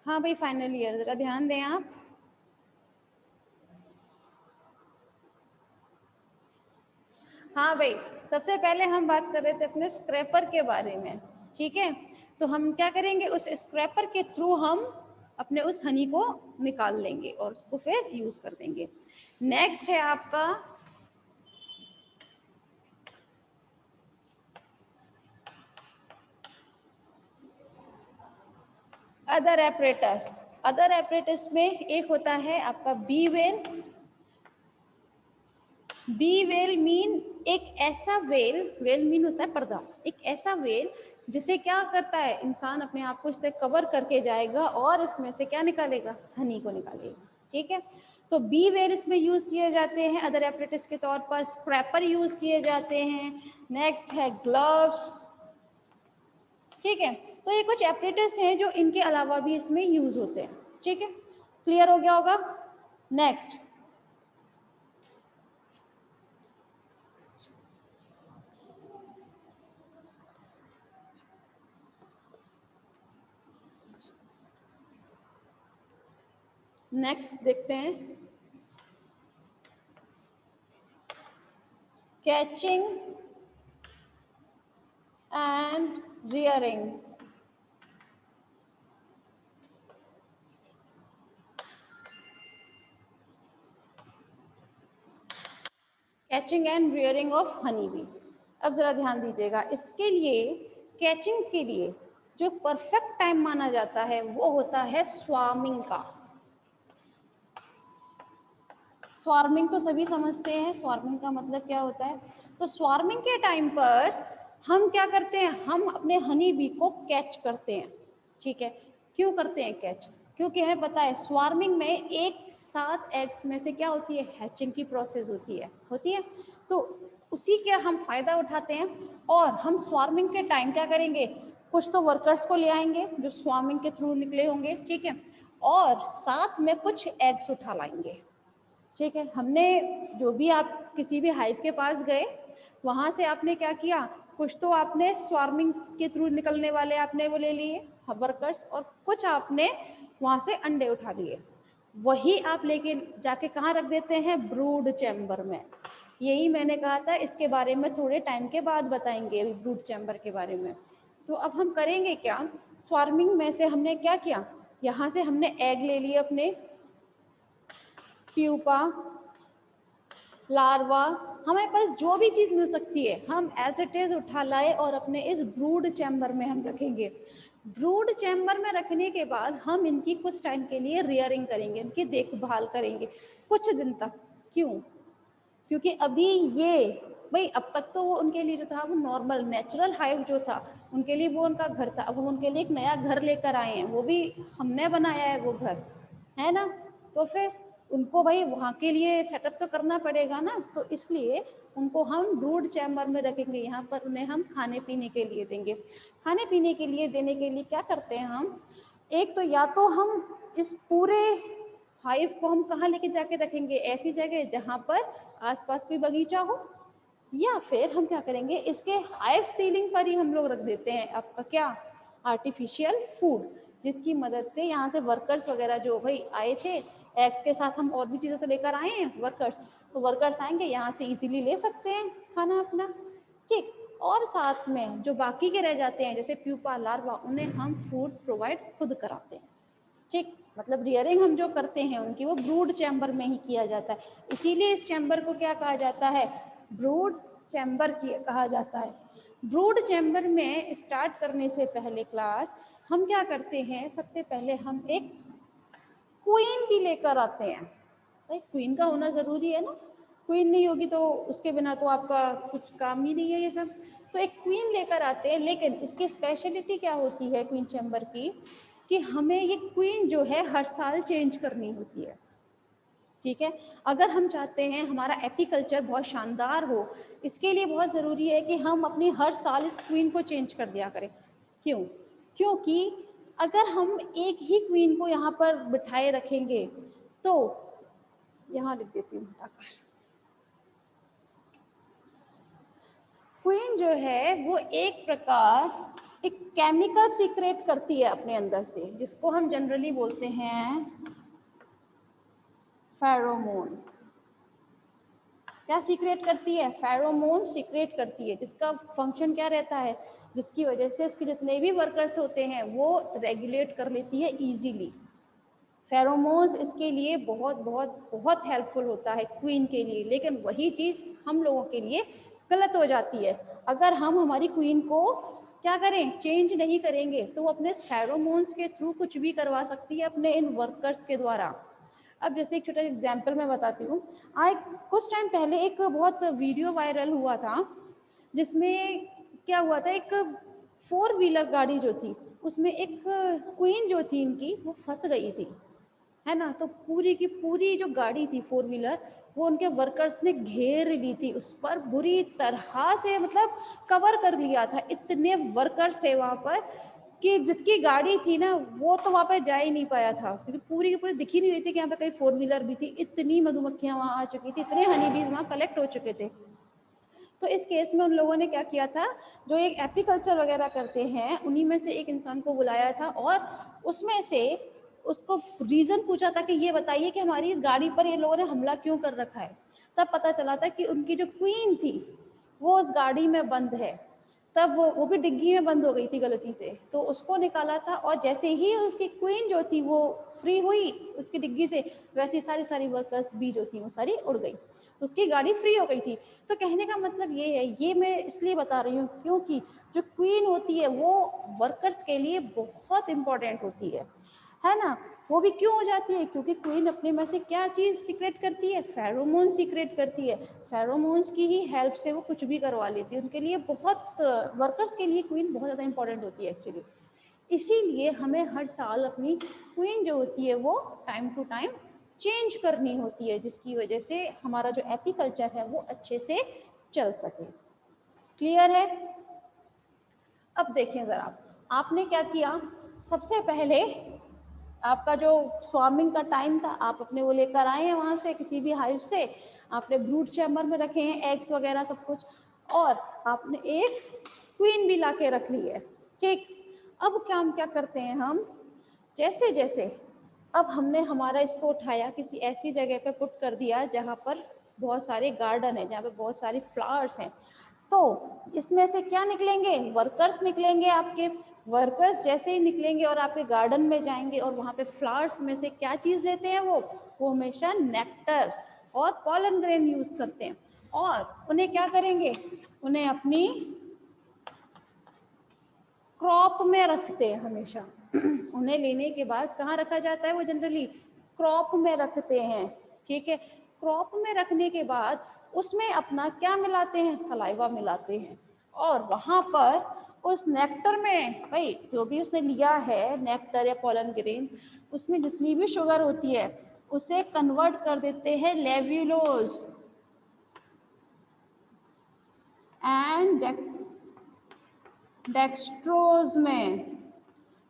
हाँ भाई final year, जरा ध्यान दें आप। हाँ भाई, सबसे पहले हम बात कर रहे थे अपने स्क्रैपर के बारे में, ठीक है। तो हम क्या करेंगे, उस स्क्रैपर के थ्रू हम अपने उस हनी को निकाल लेंगे और उसको फिर यूज कर देंगे। नेक्स्ट है आपका अदर एपरेटस। अदर एपरेटस में एक होता है आपका be well. Be well mean एक ऐसा वेल, वेल मीन होता है पर्दा, एक ऐसा वेल जिसे क्या करता है इंसान अपने आप को इससे कवर करके जाएगा और इसमें से क्या निकालेगा, हनी को निकालेगा, ठीक है। तो बी वेल इसमें यूज किए जाते हैं अदर एपरेटस के तौर पर, स्क्रैपर यूज किए जाते हैं। नेक्स्ट है ग्लव्स, ठीक है। तो ये कुछ एपरेटस हैं जो इनके अलावा भी इसमें यूज होते हैं, ठीक है। क्लियर हो गया होगा। नेक्स्ट नेक्स्ट देखते हैं catching and rearing. Catching and rearing of honey bee. अब जरा ध्यान दीजिएगा, इसके लिए कैचिंग के लिए जो परफेक्ट टाइम माना जाता है वो होता है स्वार्मिंग का। स्वार्मिंग तो सभी समझते हैं, स्वार्मिंग का मतलब क्या होता है। तो स्वार्मिंग के टाइम पर हम क्या करते हैं, हम अपने हनी बी को कैच करते हैं, ठीक है। क्यों करते हैं कैच, क्योंकि हमें पता है स्वार्मिंग में एक साथ एग्स में से क्या होती है, हैचिंग की प्रोसेस होती है। तो उसी के हम फायदा उठाते हैं और हम स्वार्मिंग के टाइम क्या करेंगे, कुछ तो वर्कर्स को ले आएंगे जो स्वार्मिंग के थ्रू निकले होंगे, ठीक है, और साथ में कुछ एग्स उठा लाएंगे, ठीक है। हमने जो भी, आप किसी भी हाइव के पास गए, वहां से आपने क्या किया, कुछ तो आपने स्वार्मिंग के थ्रू निकलने वाले आपने वो ले लिए वर्कर्स, और कुछ आपने वहां से अंडे उठा लिए। वही आप लेके जाके कहाँ रख देते हैं, ब्रूड चैम्बर में। यही मैंने कहा था, इसके बारे में थोड़े टाइम के बाद बताएंगे ब्रूड चैम्बर के बारे में। तो अब हम करेंगे क्या, स्वार्मिंग में से हमने क्या किया, यहाँ से हमने एग ले लिए अपने, प्यूपा, लार्वा, हमारे पास जो भी चीज मिल सकती है हम एज इट इज उठा लाए और अपने इस ब्रूड चैम्बर में हम रखेंगे। ब्रूड चैम्बर में रखने के बाद हम इनकी कुछ टाइम के लिए रियरिंग करेंगे, इनकी देखभाल करेंगे कुछ दिन तक। क्यों, क्योंकि अभी ये भाई, अब तक तो वो उनके लिए जो था वो नॉर्मल नेचुरल हाइव जो था उनके लिए वो उनका घर था। अब हम उनके लिए एक नया घर लेकर आए हैं, वो भी हमने बनाया है वो घर, है ना। तो फिर उनको भाई वहाँ के लिए सेटअप तो करना पड़ेगा ना, तो इसलिए उनको हम ब्रूड चैम्बर में रखेंगे। यहाँ पर उन्हें हम खाने पीने के लिए देंगे। खाने पीने के लिए देने के लिए क्या करते हैं हम, एक तो या तो हम इस पूरे हाइव को हम कहाँ लेके जाके रखेंगे, ऐसी जगह जहाँ पर आसपास कोई बगीचा हो, या फिर हम क्या करेंगे, इसके हाइव सीलिंग पर ही हम लोग रख देते हैं आपका क्या, आर्टिफिशियल फूड, जिसकी मदद से यहाँ से वर्कर्स वगैरह जो भाई आए थे एग्स के साथ, हम और भी चीज़ें तो लेकर आए हैं वर्कर्स, तो वर्कर्स आएंगे यहाँ से इजीली ले सकते हैं खाना अपना, ठीक। और साथ में जो बाकी के रह जाते हैं जैसे प्यूपा, लार्वा, उन्हें हम फूड प्रोवाइड खुद कराते हैं, ठीक। मतलब रियरिंग हम जो करते हैं उनकी वो ब्रूड चैम्बर में ही किया जाता है, इसीलिए इस चैम्बर को क्या कहा जाता है, ब्रूड चैम्बर कहा जाता है। ब्रूड चैम्बर में स्टार्ट करने से पहले क्लास हम क्या करते हैं, सबसे पहले हम एक क्वीन भी लेकर आते हैं। भाई क्वीन का होना जरूरी है ना, क्वीन नहीं होगी तो उसके बिना तो आपका कुछ काम ही नहीं है ये सब। तो एक क्वीन लेकर आते हैं, लेकिन इसकी स्पेशलिटी क्या होती है क्वीन चैम्बर की, कि हमें ये क्वीन जो है हर साल चेंज करनी होती है, ठीक है। अगर हम चाहते हैं हमारा एपीकल्चर बहुत शानदार हो, इसके लिए बहुत ज़रूरी है कि हम अपनी हर साल इस क्वीन को चेंज कर दिया करें। क्यों, क्योंकि अगर हम एक ही क्वीन को यहाँ पर बिठाए रखेंगे तो, यहाँ लिख देती हूँ हटाकर, क्वीन जो है वो एक प्रकार एक केमिकल सीक्रेट करती है अपने अंदर से, जिसको हम जनरली बोलते हैं फेरोमोन। क्या सीक्रेट करती है? फेरोमोन सीक्रेट करती है, जिसका फंक्शन क्या रहता है, जिसकी वजह से इसके जितने भी वर्कर्स होते हैं वो रेगुलेट कर लेती है इजीली। फेरोमोन्स इसके लिए बहुत बहुत बहुत हेल्पफुल होता है क्वीन के लिए, लेकिन वही चीज़ हम लोगों के लिए गलत हो जाती है। अगर हम हमारी क्वीन को क्या करें, चेंज नहीं करेंगे, तो वो अपने फेरोमोन्स के थ्रू कुछ भी करवा सकती है अपने इन वर्कर्स के द्वारा। अब जैसे एक छोटा एग्जाम्पल मैं बताती हूँ। आज कुछ टाइम पहले एक बहुत वीडियो वायरल हुआ था, जिसमें क्या हुआ था, एक 4 व्हीलर गाड़ी जो थी उसमें एक क्वीन जो थी इनकी वो फंस गई थी, है ना। तो पूरी की पूरी जो गाड़ी थी 4 व्हीलर, वो उनके वर्कर्स ने घेर ली थी, उस पर बुरी तरह से मतलब कवर कर लिया था। इतने वर्कर्स थे वहां पर कि जिसकी गाड़ी थी ना वो तो वहां पे जा ही नहीं पाया था, क्योंकि पूरी की पूरी दिख ही नहीं रही थी कि यहाँ पे कहीं 4 व्हीलर भी थी। इतनी मधुमक्खियां वहां आ चुकी थी, इतने हनी बीज वहां कलेक्ट हो चुके थे। तो इस केस में उन लोगों ने क्या किया था, जो एक एपीकल्चर वगैरह करते हैं उन्हीं में से एक इंसान को बुलाया था, और उसमें से उसको रीजन पूछा था कि ये बताइए कि हमारी इस गाड़ी पर ये लोगों ने हमला क्यों कर रखा है। तब पता चला था कि उनकी जो क्वीन थी वो उस गाड़ी में बंद है। तब वो भी डिग्गी में बंद हो गई थी गलती से, तो उसको निकाला था, और जैसे ही उसकी क्वीन जो थी वो फ्री हुई उसकी डिग्गी से, वैसे सारी सारी वर्कर्स भी जो थी वो सारी उड़ गई, तो उसकी गाड़ी फ्री हो गई थी। तो कहने का मतलब ये है, ये मैं इसलिए बता रही हूँ क्योंकि जो क्वीन होती है वो वर्कर्स के लिए बहुत इंपॉर्टेंट होती है ना। वो भी क्यों हो जाती है, क्योंकि क्वीन अपने में से क्या चीज सीक्रेट करती है, फेरोमोन सीक्रेट करती है। फेरोमोन्स की ही हेल्प से वो कुछ भी करवा लेती है। उनके लिए बहुत, वर्कर्स के लिए क्वीन बहुत ज़्यादा इंपॉर्टेंट होती है एक्चुअली। इसीलिए हमें हर साल अपनी क्वीन जो होती है वो टाइम टू टाइम चेंज करनी होती है, जिसकी वजह से हमारा जो एपीकल्चर है वो अच्छे से चल सके। क्लियर है? अब देखें ज़रा, आपने क्या किया, सबसे पहले आपका जो स्वार्मिंग का टाइम था, आप अपने वो लेकर आए हैं वहाँ से किसी भी हाइव से, आपने ब्रूड चैम्बर में रखे हैं एग्स वगैरह सब कुछ, और आपने एक क्वीन भी ला के रख ली है, ठीक। अब काम क्या करते हैं हम, जैसे जैसे अब हमने हमारा इसको उठाया किसी ऐसी जगह पे पुट कर दिया जहाँ पर बहुत सारे गार्डन है, जहाँ पे बहुत सारे फ्लावर्स हैं, तो इसमें से क्या निकलेंगे, वर्कर्स निकलेंगे आपके। वर्कर्स जैसे ही निकलेंगे और आपके गार्डन में जाएंगे और वहाँ पे फ्लावर्स में से क्या चीज़ लेते हैं, वो हमेशा नेक्टर और पॉलन ग्रेन यूज करते हैं, और उन्हें क्या करेंगे, उन्हें अपनी क्रॉप में रखते हैं हमेशा। उन्हें लेने के बाद कहाँ रखा जाता है, वो जनरली क्रॉप में रखते हैं, ठीक है। क्रॉप में रखने के बाद उसमें अपना क्या मिलाते हैं, सलाइवा मिलाते हैं, और वहां पर उस नेक्टर में भाई जो भी उसने लिया है नेक्टर या पोलन ग्रेन, उसमें जितनी भी शुगर होती है उसे कन्वर्ट कर देते हैं लेव्युलोज एंड डेक्सट्रोज में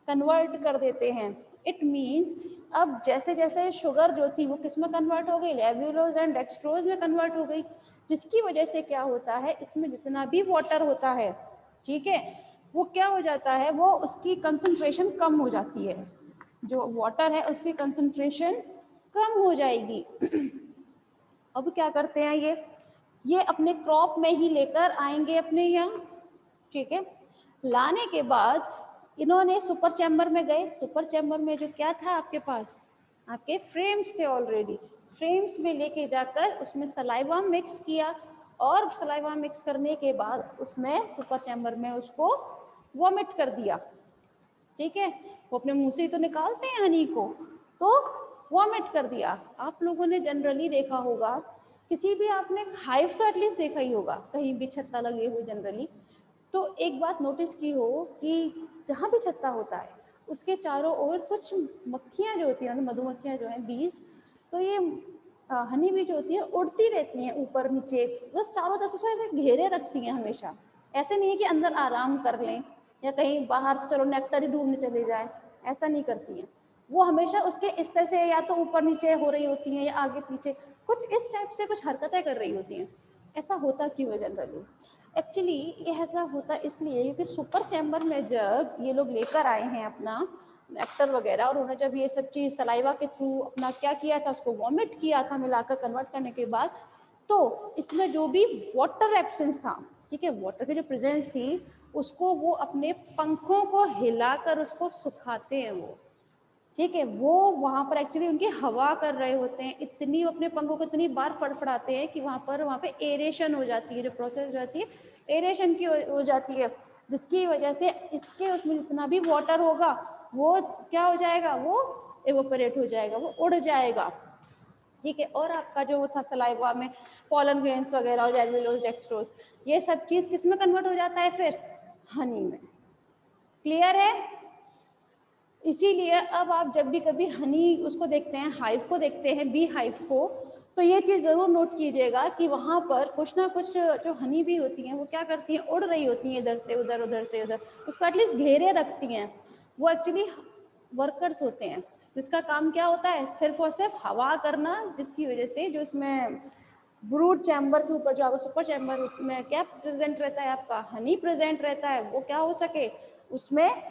कन्वर्ट कर देते हैं। इट मीन्स अब जैसे जैसे शुगर जो थी वो किस में कन्वर्ट हो गई, लेव्युलोज एंड डेक्सट्रोज में कन्वर्ट हो गई, जिसकी वजह से क्या होता है, इसमें जितना भी वाटर होता है, ठीक है, वो क्या हो जाता है, वो उसकी कंसंट्रेशन कम हो जाती है, जो वाटर है उसकी कंसंट्रेशन कम हो जाएगी। अब क्या करते हैं ये अपने क्रॉप में ही लेकर आएंगे अपने यहाँ, ठीक है। लाने के बाद इन्होंने सुपर चैम्बर में गए, सुपर चैम्बर में जो क्या था आपके पास, आपके फ्रेम्स थे ऑलरेडी, फ्रेम्स में लेके जाकर उसमें सलाइवा मिक्स किया, और सलाइवा मिक्स करने के बाद उसमें सुपर चैम्बर में उसको वॉमिट कर दिया, ठीक है। वो अपने मुंह से ही तो निकालते हैं हनी को, तो वॉमिट कर दिया। आप लोगों ने जनरली देखा होगा, किसी भी आपने हाइव तो एटलीस्ट देखा ही होगा, कहीं भी छत्ता लगे हुए जनरली, तो एक बात नोटिस की हो कि जहाँ भी छत्ता होता है उसके चारों ओर कुछ मक्खियाँ जो होती हैं, मधुमक्खियाँ जो हैं बीज, तो ये हनी भी जो होती है उड़ती रहती हैं ऊपर नीचे, बस चारों तरफ से ऐसे घेरे रखती हैं हमेशा। ऐसे नहीं है कि अंदर आराम कर लें या कहीं बाहर से चलो नेक्टर ही ढूंढने चले जाएं, ऐसा नहीं करती हैं। वो हमेशा उसके इस तरह से या तो ऊपर नीचे हो रही होती हैं या आगे पीछे कुछ इस टाइप से कुछ हरकतें कर रही होती हैं। ऐसा होता क्यों है जनरली? एक्चुअली ये ऐसा होता इसलिए क्योंकि सुपर चैम्बर में जब ये लोग लेकर आए हैं अपना नेक्टर वगैरह, और उन्होंने जब ये सब चीज़ सलाइवा के थ्रू अपना क्या किया था, उसको वॉमिट किया था मिलाकर कन्वर्ट करने के बाद, तो इसमें जो भी वाटर एब्सेंस था, ठीक है, वाटर की जो प्रेजेंस थी, उसको वो अपने पंखों को हिलाकर उसको सुखाते हैं वो, ठीक है, वो वहाँ पर एक्चुअली उनकी हवा कर रहे होते हैं, इतनी अपने पंखों को इतनी बार फड़फड़ाते हैं कि वहाँ पे एरेशन हो जाती है, जो प्रोसेस हो जाती है एरेशन की हो जाती है, जिसकी वजह से इसके उसमें जितना भी वाटर होगा वो क्या हो जाएगा, वो एवोपरेट हो जाएगा, वो उड़ जाएगा, ठीक है। और आपका जो वो था सलाइवा में पॉलन ग्रेन्स वगैरह और एल्विलोज डेक्सट्रोज, ये सब चीज़ किस में कन्वर्ट हो जाता है फिर? हनी में। क्लियर है? इसीलिए अब आप जब भी कभी हनी उसको देखते हैं, हाइव को देखते हैं, बी हाइव को, तो ये चीज़ ज़रूर नोट कीजिएगा कि वहाँ पर कुछ ना कुछ जो हनी भी होती हैं वो क्या करती हैं, उड़ रही होती हैं इधर से उधर, उधर से उधर, उसको एटलीस्ट घेरे रखती हैं। वो एक्चुअली वर्कर्स होते हैं जिसका काम क्या होता है, सिर्फ और सिर्फ हवा करना, जिसकी वजह से जो इसमें ब्रूड चैम्बर के ऊपर जो आपका सुपर चैम्बर में क्या प्रेजेंट रहता है, आपका हनी प्रेजेंट रहता है, वो क्या हो सके, उसमें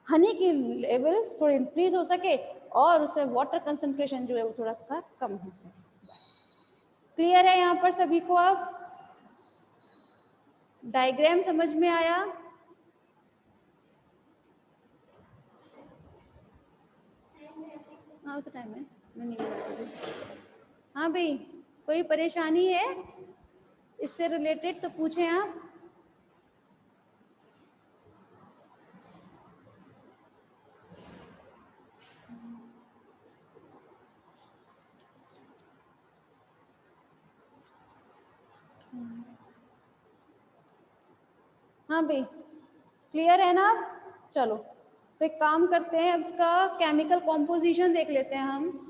हनी की लेवल थोड़ी इंक्रीज हो सके और उससे वाटर कंसंट्रेशन जो है वो थोड़ा सा कम हो सके। बस क्लियर है यहाँ पर सभी को? अब डायग्राम समझ में आया? हाँ तो टाइम है, मैं नहीं बोल। हाँ भाई, कोई परेशानी है इससे रिलेटेड तो पूछें आप। हाँ भाई, क्लियर है ना? चलो तो एक काम करते हैं, अब इसका केमिकल कॉम्पोजिशन देख लेते हैं हम।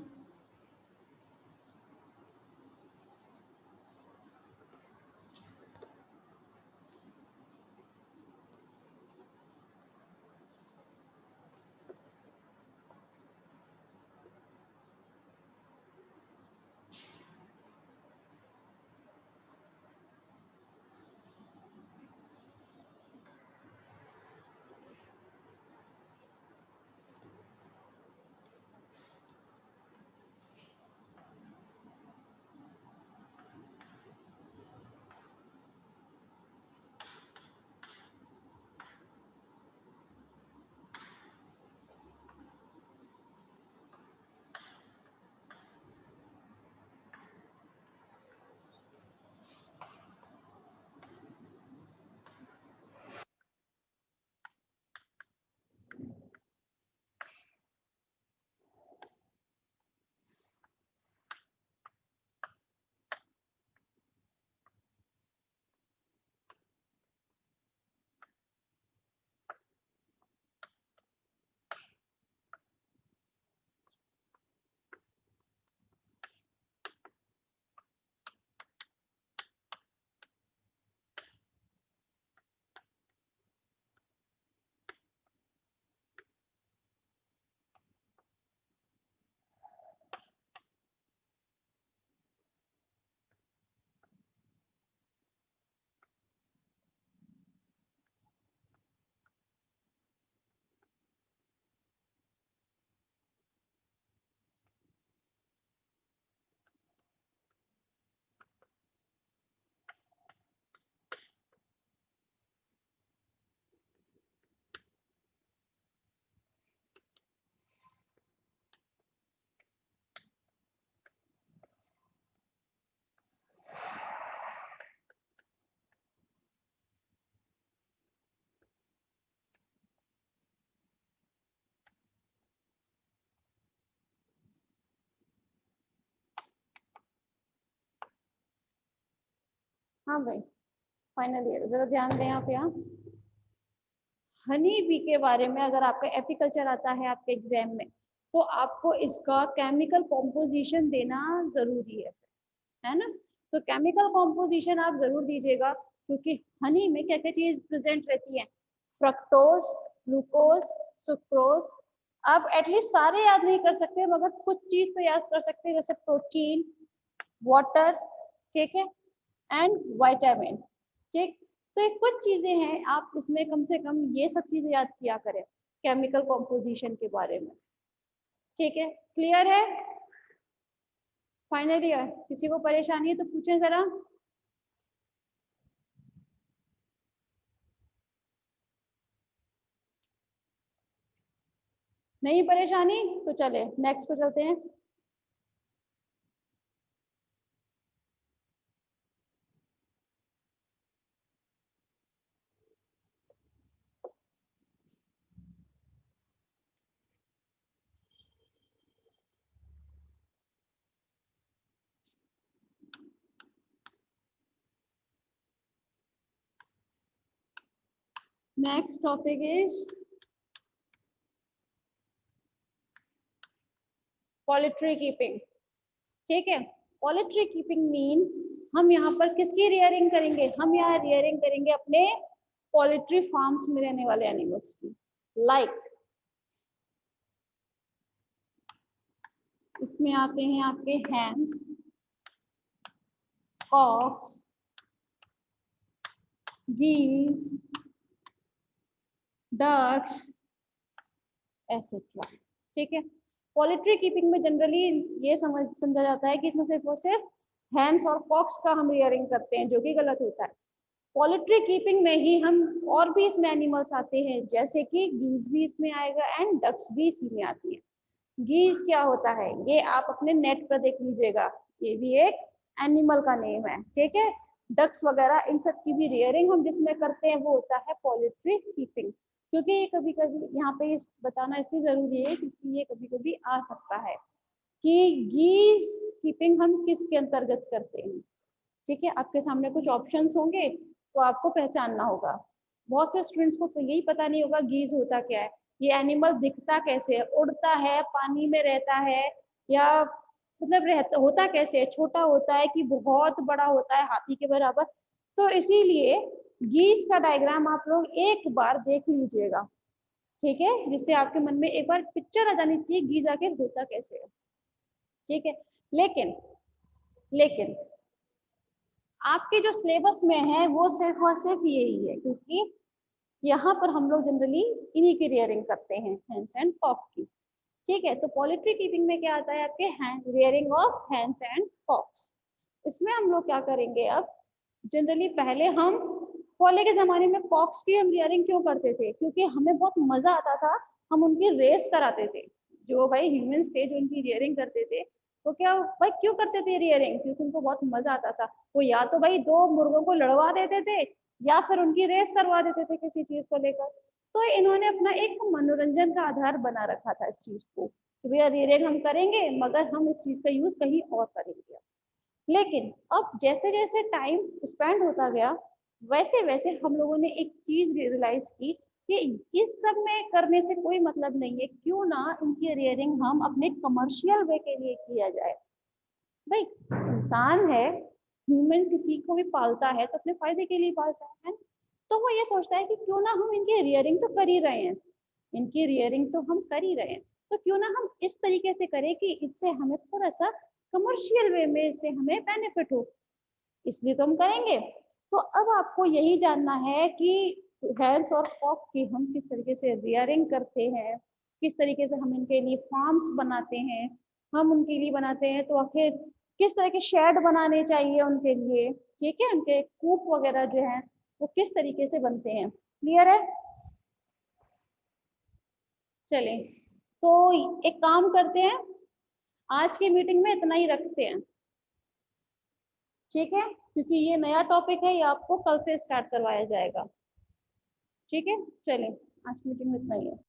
हाँ भाई, फाइनल ईयर, जरा ध्यान दें आप यहाँ। हनी बी के बारे में अगर आपका एपीकल्चर आता है आपके एग्जाम में, तो आपको इसका केमिकल कॉम्पोजिशन देना जरूरी है ना? तो केमिकल कॉम्पोजिशन आप जरूर दीजिएगा, क्योंकि हनी में क्या क्या चीज प्रेजेंट रहती है, फ्रक्टोज, ग्लूकोज, सुक्रोज। आप एटलीस्ट सारे याद नहीं कर सकते मगर कुछ चीज तो याद कर सकते हैं, जैसे प्रोटीन, वाटर, ठीक है, एंड विटामिन। ठीक, तो ये कुछ चीजें हैं, आप इसमें कम से कम ये सब चीजें याद किया करें केमिकल कॉम्पोजिशन के बारे में। ठीक है, क्लियर है? फाइनली किसी को परेशानी है तो पूछें जरा। नहीं परेशानी तो चले नेक्स्ट पे चलते हैं। Next topic is poultry keeping. ठीक है, पोल्ट्री कीपिंग मीन हम यहाँ पर किसकी रियरिंग करेंगे? हम यहाँ रियरिंग करेंगे अपने पोल्ट्री फार्म्स में रहने वाले एनिमल्स की। लाइक इसमें आते हैं आपके hens, cocks, geese, ducks, etcetera. ठीक है, पोल्ट्री कीपिंग में जनरली ये समझा जाता है कि इसमें सिर्फ और सिर्फ हैंस और कॉक्स का हम रियरिंग करते हैं, जो कि गलत होता है। पोल्ट्री कीपिंग में ही हम और भी इसमें एनिमल्स आते हैं, जैसे कि गीज भी इसमें आएगा एंड डक्स भी इसी में आती है। गीज क्या होता है ये आप अपने नेट पर देख लीजिएगा, ये भी एक एनिमल का नेम है। ठीक है, डक्स वगैरह इन सब की भी रियरिंग हम जिसमें करते हैं वो होता है पोल्ट्री कीपिंग। क्योंकि ये कभी कभी यहाँ पे बताना इसलिए जरूरी है क्योंकि ये कभी कभी आ सकता है कि गीज कीपिंग हम किसके अंतर्गत करते हैं। ठीक है, आपके सामने कुछ ऑप्शंस होंगे तो आपको पहचानना होगा। बहुत से स्टूडेंट्स को तो यही पता नहीं होगा गीज होता क्या है, ये एनिमल दिखता कैसे है, उड़ता है, पानी में रहता है, या मतलब रहता होता कैसे है, छोटा होता है कि बहुत बड़ा होता है हाथी के बराबर। तो इसीलिए गीज का डायग्राम आप लोग एक बार देख लीजिएगा। ठीक है, जिससे आपके मन में एक बार पिक्चर आ जानी चाहिए गीज आखिर होता कैसे है। ठीक है, लेकिन लेकिन आपके जो सिलेबस में है वो सिर्फ और सिर्फ यही है, क्योंकि यहाँ पर हम लोग जनरली इन्हीं की रियरिंग करते हैं, हैंस एंड कॉक की। ठीक है, तो पोल्ट्री कीपिंग में क्या आता है आपके rearing of hens and cocks. इसमें हम लोग क्या करेंगे अब, जनरली पहले हम पहले के जमाने में कॉक्स की हम रियरिंग क्यों करते थे? क्योंकि हमें बहुत मजा आता था, हम उनकी रेस कराते थे। जो भाई ह्यूमंस थे जो उनकी रियरिंग करते थे, तो क्या भाई क्यों करते थे रियरिंग? क्योंकि उनको बहुत मजा आता था। वो या तो भाई दो मुर्गों को लड़वा देते थे या फिर उनकी रेस करवा देते थे किसी चीज को लेकर। तो इन्होंने अपना एक मनोरंजन का आधार बना रखा था इस चीज को, कि भैया रियरिंग हम करेंगे मगर हम इस चीज का यूज कहीं और करेंगे। लेकिन अब जैसे जैसे टाइम स्पेंड होता गया वैसे वैसे हम लोगों ने एक चीज रियलाइज की कि इस सब में करने से कोई मतलब नहीं है, क्यों ना इनकी रियरिंग हम अपने कमर्शियल वे के लिए किया जाए। भाई इंसान है, ह्यूमन किसी को भी पालता है तो अपने फायदे के लिए पालता है। तो वो ये सोचता है कि क्यों ना हम इनकी रियरिंग तो कर ही रहे हैं, इनकी रियरिंग तो हम कर ही रहे हैं, तो क्यों ना हम इस तरीके से करें कि इससे हमें थोड़ा सा कमर्शियल वे में इससे हमें बेनिफिट हो, इसलिए तो हम करेंगे। तो अब आपको यही जानना है कि हैंस और कॉक की हम किस तरीके से रियरिंग करते हैं, किस तरीके से हम इनके लिए फार्म्स बनाते हैं। हम उनके लिए बनाते हैं तो आखिर किस तरह के शेड बनाने चाहिए उनके लिए। ठीक है, उनके कूप वगैरह जो है वो किस तरीके से बनते हैं। क्लियर है? चलें, तो एक काम करते हैं, आज की मीटिंग में इतना ही रखते हैं। ठीक है, क्योंकि ये नया टॉपिक है, ये आपको कल से स्टार्ट करवाया जाएगा। ठीक है, चलें, आज मीटिंग में इतना ही है।